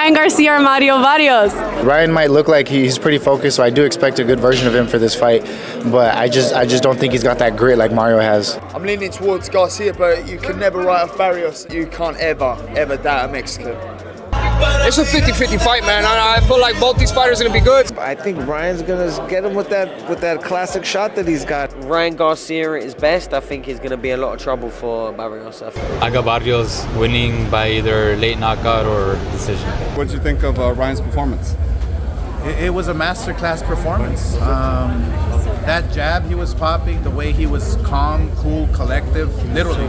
Ryan Garcia or Mario Barrios? Ryan might look like he's pretty focused, so I do expect a good version of him for this fight. But I just don't think he's got that grit like Mario has. I'm leaning towards Garcia, but you can never write off Barrios. You can't ever doubt a Mexican. It's a 50-50 fight, man. I feel like both these fighters are gonna be good. I think Ryan's gonna get him with that classic shot that he's got. Ryan Garcia is best. I think he's gonna be a lot of trouble for Barrios. I got Barrios winning by either late knockout or decision. What did you think of Ryan's performance? It was a masterclass performance. That jab he was popping, the way he was calm, cool, collective, literally.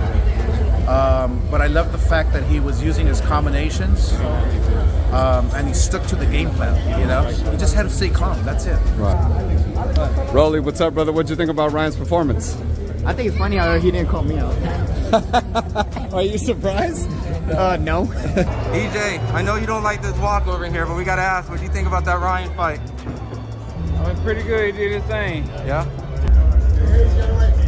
But I love the fact that he was using his combinations and he stuck to the game plan, you know? He just had to stay calm, that's it. Right. Rolly, what's up, brother? What did you think about Ryan's performance? I think it's funny how he didn't call me out. Are you surprised? No. EJ, I know you don't like this walk over here, but we gotta ask, what do you think about that Ryan fight? I mean, pretty good. He did his thing. Yeah?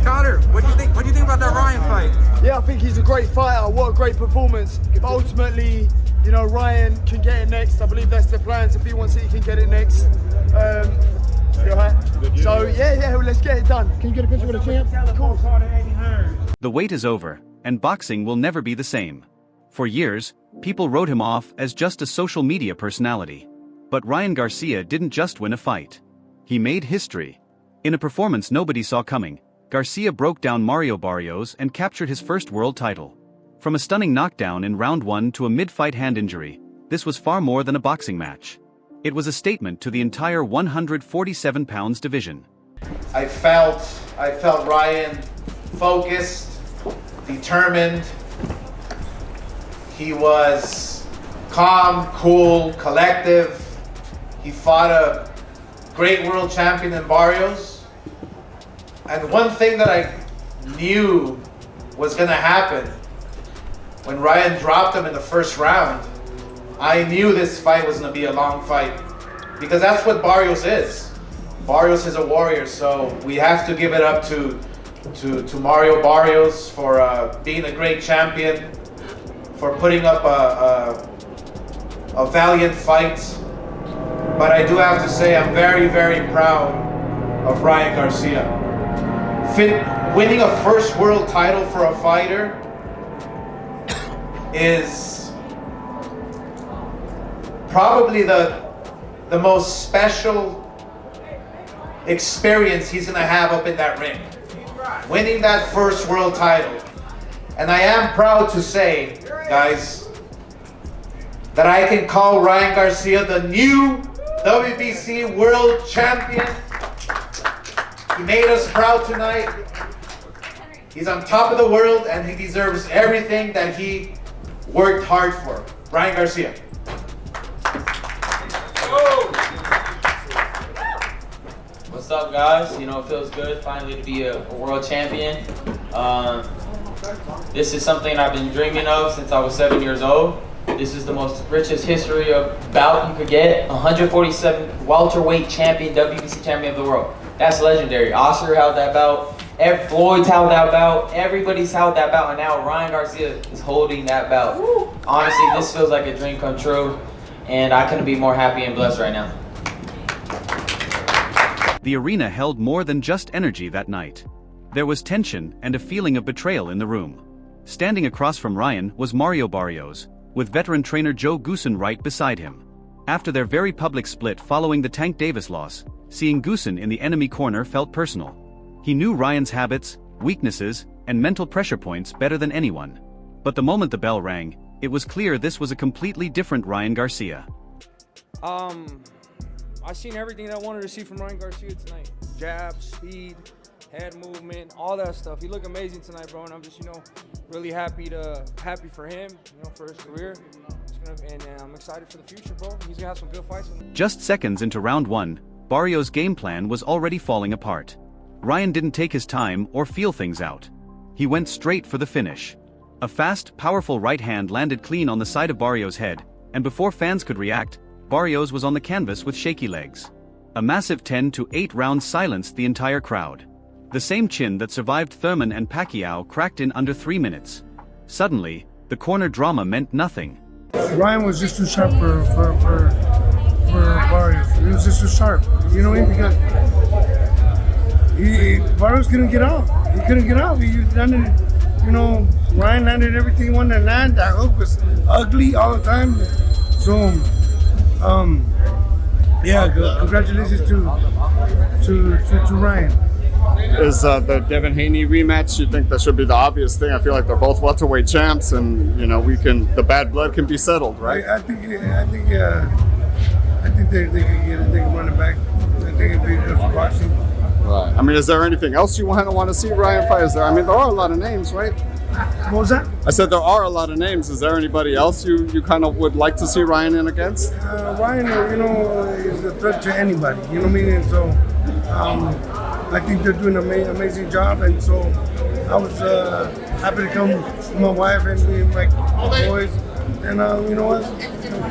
Connor, what do you think about that Ryan fight? Yeah, I think he's a great fighter. What a great performance. But ultimately, you know, Ryan can get it next. I believe that's the plans. If he wants it, he can get it next. So yeah, let's get it done. Can you get a picture with the champ? Cool. The wait is over, and boxing will never be the same. For years, people wrote him off as just a social media personality. But Ryan Garcia didn't just win a fight. He made history. In a performance nobody saw coming, Garcia broke down Mario Barrios and captured his first world title. From a stunning knockdown in round 1 to a mid-fight hand injury, this was far more than a boxing match. It was a statement to the entire 147 pounds division. I felt Ryan focused, determined. He was calm, cool, collective. He fought a great world champion in Barrios. And one thing that I knew was going to happen when Ryan dropped him in the first round, I knew this fight was going to be a long fight because that's what Barrios is. Barrios is a warrior, so we have to give it up to Mario Barrios for being a great champion, for putting up a valiant fight. But I do have to say I'm very, very proud of Ryan Garcia. Winning a first world title for a fighter is probably the most special experience he's going to have up in that ring. Winning that first world title. And I am proud to say, guys, that I can call Ryan Garcia the new WBC world champion. He made us proud tonight. He's on top of the world and he deserves everything that he worked hard for. Ryan Garcia. What's up, guys? You know, it feels good finally to be a world champion. This is something I've been dreaming of since I was 7 years old. This is the most richest history of bout you could get. 147 welterweight champion, WBC champion of the world. That's legendary. Oscar held that bout. Floyd's held that bout. Everybody's held that bout, and now Ryan Garcia is holding that bout. Honestly, this feels like a dream come true, and I couldn't be more happy and blessed right now. The arena held more than just energy that night. There was tension and a feeling of betrayal in the room. Standing across from Ryan was Mario Barrios, with veteran trainer Joe Goosen right beside him. After their very public split following the Tank Davis loss, seeing Goosen in the enemy corner felt personal. He knew Ryan's habits, weaknesses, and mental pressure points better than anyone. But the moment the bell rang, it was clear this was a completely different Ryan Garcia. I seen everything that I wanted to see from Ryan Garcia tonight. Jab, speed, head movement, all that stuff. He looked amazing tonight, bro, and I'm just, really happy for him, for his career. And I'm excited for the future, bro. He's gonna have some good fights. Just seconds into round 1, Barrios' game plan was already falling apart. Ryan didn't take his time or feel things out. He went straight for the finish. A fast, powerful right hand landed clean on the side of Barrios' head, and before fans could react, Barrios was on the canvas with shaky legs. A massive 10-8 round silenced the entire crowd. The same chin that survived Thurman and Pacquiao cracked in under 3 minutes. Suddenly, the corner drama meant nothing. Ryan was just too sharp for Barrios. He was just too sharp. You know what I mean? Because Barrios couldn't get out. He couldn't get out. He landed, Ryan landed everything he wanted to land. That hook was ugly all the time. So, yeah, congratulations to Ryan. Is the Devin Haney rematch, you think that should be the obvious thing? I feel like they're both welterweight champs, and the bad blood can be settled, right? I think they can get it. They can run it back. I think it'd be good for boxing. Right. I mean, is there anything else you want to see Ryan fight? There are a lot of names, right? What was that? I said there are a lot of names. Is there anybody else you kind of would like to see Ryan in against? Ryan, is a threat to anybody. You know what I mean? And so, I think they're doing an amazing job. And so, I was happy to come with my wife and me and my boys. And you know what?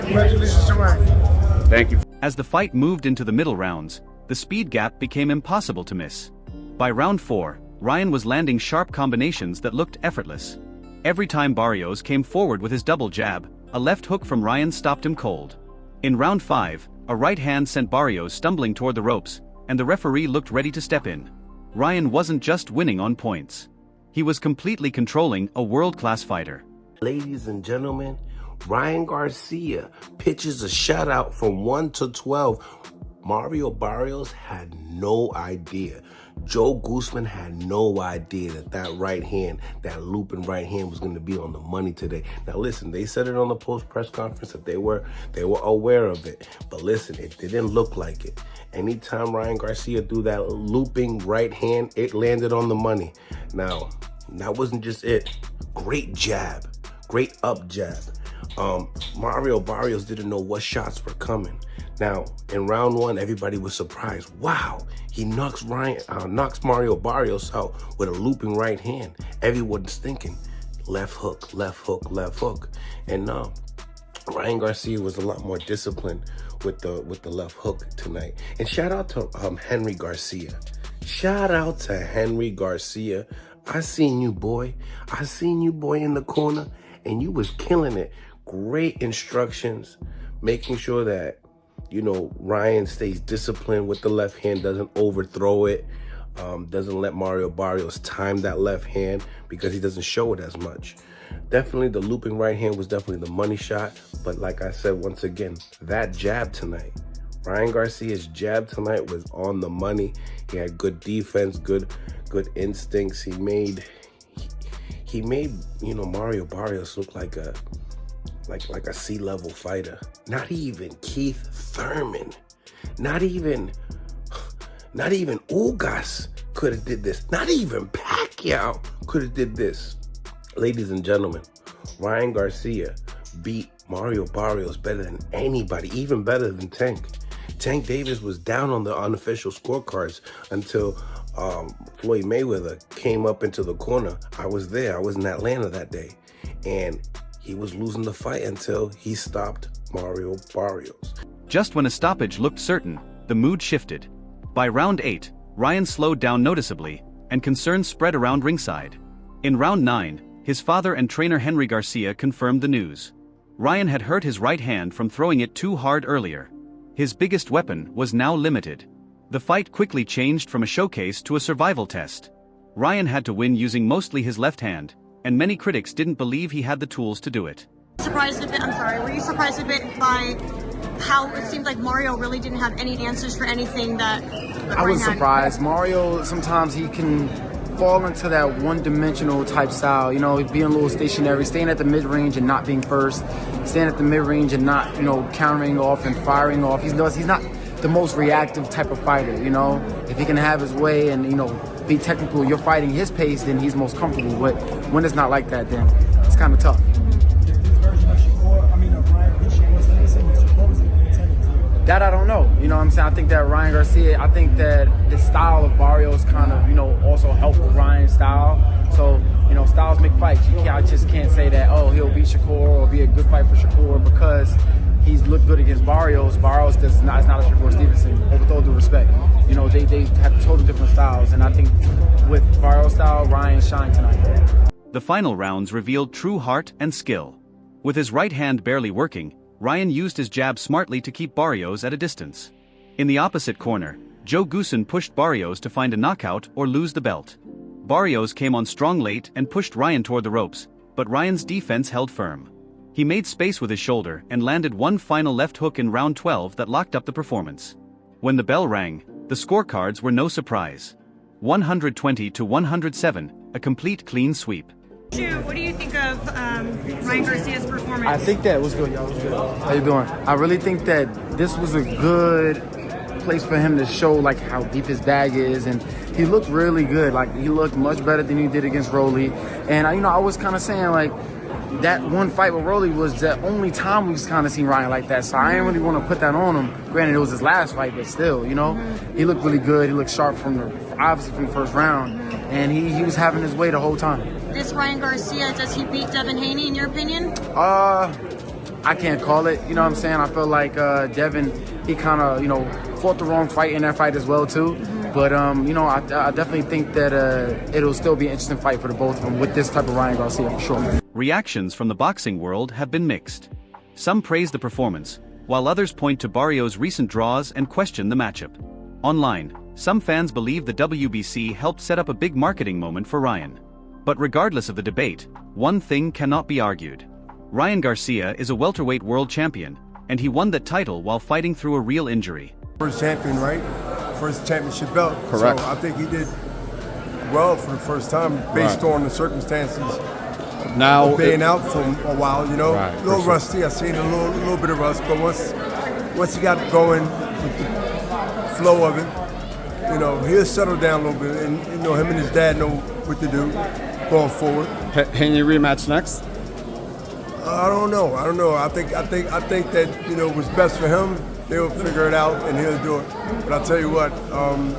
Congratulations to Ryan. Thank you. As the fight moved into the middle rounds, the speed gap became impossible to miss. By round 4, Ryan was landing sharp combinations that looked effortless. Every time Barrios came forward with his double jab, a left hook from Ryan stopped him cold. In round 5, a right hand sent Barrios stumbling toward the ropes, and the referee looked ready to step in. Ryan wasn't just winning on points. He was completely controlling a world-class fighter. Ladies and gentlemen, Ryan Garcia pitches a shutout from 1 to 12. Mario Barrios had no idea. Joe Guzman had no idea that right hand, that looping right hand, was going to be on the money today. Now listen, they said it on the post-press conference that they were aware of it. But listen, it didn't look like it. Anytime Ryan Garcia threw that looping right hand, it landed on the money. Now, that wasn't just it. Great jab, great up jab. Mario Barrios didn't know what shots were coming. Now, in round 1, everybody was surprised. Wow, he knocks Mario Barrios out with a looping right hand. Everyone's thinking left hook, left hook, left hook. And Ryan Garcia was a lot more disciplined with the left hook tonight. And shout out to Henry Garcia. Shout out to Henry Garcia. I seen you, boy. I seen you, boy, in the corner, and you was killing it. Great instructions, making sure that, Ryan stays disciplined with the left hand, doesn't overthrow it, doesn't let Mario Barrios time that left hand because he doesn't show it as much. Definitely the looping right hand was definitely the money shot, but like I said, once again, that jab tonight, Ryan Garcia's jab tonight was on the money. He had good defense, good instincts. He made Mario Barrios look like a C-level fighter. Not even Keith Thurman, not even Ugas could have did this. Not even Pacquiao could have did this. Ladies and gentlemen, Ryan Garcia beat Mario Barrios better than anybody, even better than Tank. Tank Davis was down on the unofficial scorecards until Floyd Mayweather came up into the corner. I was there. I was in Atlanta that day. And he was losing the fight until he stopped Mario Barrios. Just when a stoppage looked certain, the mood shifted. By round 8, Ryan slowed down noticeably, and concerns spread around ringside. In round 9, his father and trainer Henry Garcia confirmed the news. Ryan had hurt his right hand from throwing it too hard earlier. His biggest weapon was now limited. The fight quickly changed from a showcase to a survival test. Ryan had to win using mostly his left hand, and many critics didn't believe he had the tools to do it. Were you surprised a bit by how it seemed like Mario really didn't have any answers for anything that I was surprised. Mario, sometimes he can fall into that one-dimensional type style, being a little stationary, staying at the mid-range and not being first, staying at the mid-range and not, countering off and firing off. He's not the most reactive type of fighter, If he can have his way and, be technical, you're fighting his pace, then he's most comfortable. But when it's not like that, then it's kind of tough. That I don't know. You know what I'm saying? I think that Ryan Garcia, I think that the style of Barrios kind of, also helped with Ryan's style. So, styles make fights. I just can't say that, he'll beat Shakur or be a good fight for Shakur because he's looked good against Barrios. Barrios is not a Shakur Stevenson, with all due respect. They have totally different styles, and I think with Barrios' style, Ryan shined tonight. The final rounds revealed true heart and skill. With his right hand barely working, Ryan used his jab smartly to keep Barrios at a distance. In the opposite corner, Joe Goosen pushed Barrios to find a knockout or lose the belt. Barrios came on strong late and pushed Ryan toward the ropes, but Ryan's defense held firm. He made space with his shoulder and landed one final left hook in round 12 that locked up the performance. When the bell rang, the scorecards were no surprise. 120 to 107, a complete clean sweep. What do you think of Ryan Garcia's performance? I think that was good, y'all. Was good. How you doing? I really think that this was a good place for him to show like how deep his bag is, and he looked really good. Like he looked much better than he did against Rolly. And I was kind of saying like that one fight with Rolly was the only time we've kind of seen Ryan like that. So I didn't really want to put that on him. Granted, it was his last fight, but still, he looked really good. He looked sharp obviously from the first round, and he was having his way the whole time. This Ryan Garcia, does he beat Devin Haney in your opinion? I can't call it. You know what I'm saying? I feel like Devin, he kind of, fought the wrong fight in that fight as well too. But I definitely think that it'll still be an interesting fight for the both of them with this type of Ryan Garcia for sure. Reactions from the boxing world have been mixed. Some praise the performance, while others point to Barrios' recent draws and question the matchup. Online, some fans believe the WBC helped set up a big marketing moment for Ryan. But regardless of the debate, one thing cannot be argued. Ryan Garcia is a welterweight world champion, and he won that title while fighting through a real injury. First champion, right? First championship belt. Correct. So I think he did well for the first time based on the circumstances now of being out for a while, Right, a little rusty. I seen a little bit of rust, but once he got going with the flow of it, he'll settle down a little bit, and him and his dad know what to do going forward. Haney rematch next? I don't know. I think that what's best for him. They'll figure it out and he'll do it. But I'll tell you what, I'm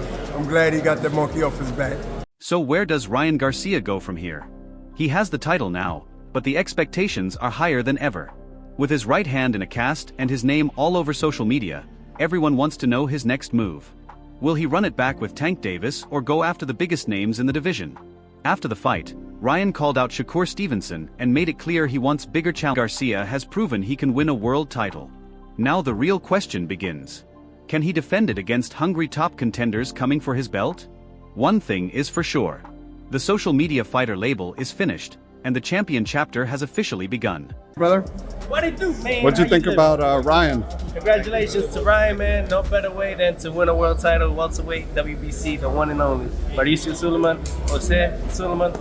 glad he got that monkey off his back. So where does Ryan Garcia go from here? He has the title now, but the expectations are higher than ever. With his right hand in a cast and his name all over social media, everyone wants to know his next move. Will he run it back with Tank Davis or go after the biggest names in the division? After the fight, Ryan called out Shakur Stevenson and made it clear he wants bigger challenge. Garcia has proven he can win a world title. Now the real question begins. Can he defend it against hungry top contenders coming for his belt? One thing is for sure. The social media fighter label is finished, and the champion chapter has officially begun. Brother? What it do, man? What'd you think about Ryan? Congratulations to Ryan, man. No better way than to win a world title, welterweight, WBC, the one and only. Mauricio Suleiman, Jose Suleiman.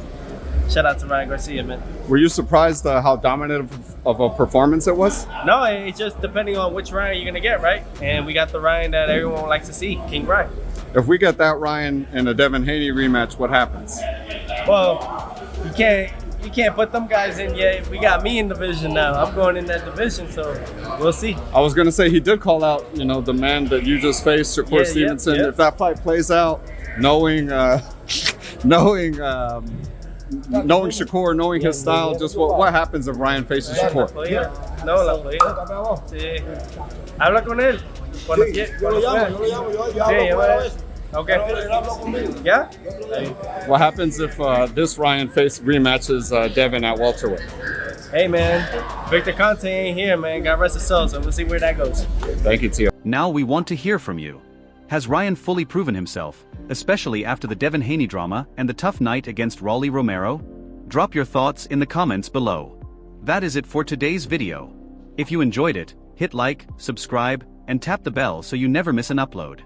Shout out to Ryan Garcia, man. Were you surprised how dominant of a performance it was? No, it's just depending on which Ryan you're going to get, right? And we got the Ryan that everyone would like to see, King Ryan. If we get that Ryan in a Devin Haney rematch, what happens? Well, you can't put them guys in yet. We got me in division now. I'm going in that division, so we'll see. I was going to say, he did call out, the man that you just faced, Shakur Stevenson. If that fight plays out, knowing Shakur, knowing his style, just what happens if Ryan faces Shakur? No, la podía. Sí. Habla con él. Cuando yo lo llamo. Okay. Yeah? What happens if this Ryan rematches Devin at welterweight? Hey, man. Victor Conte ain't here, man. God rest his soul, so we'll see where that goes. Thank you, Tio. Now we want to hear from you. Has Ryan fully proven himself, especially after the Devin Haney drama and the tough night against Rolly Romero? Drop your thoughts in the comments below. That is it for today's video. If you enjoyed it, hit like, subscribe, and tap the bell so you never miss an upload.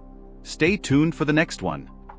Stay tuned for the next one.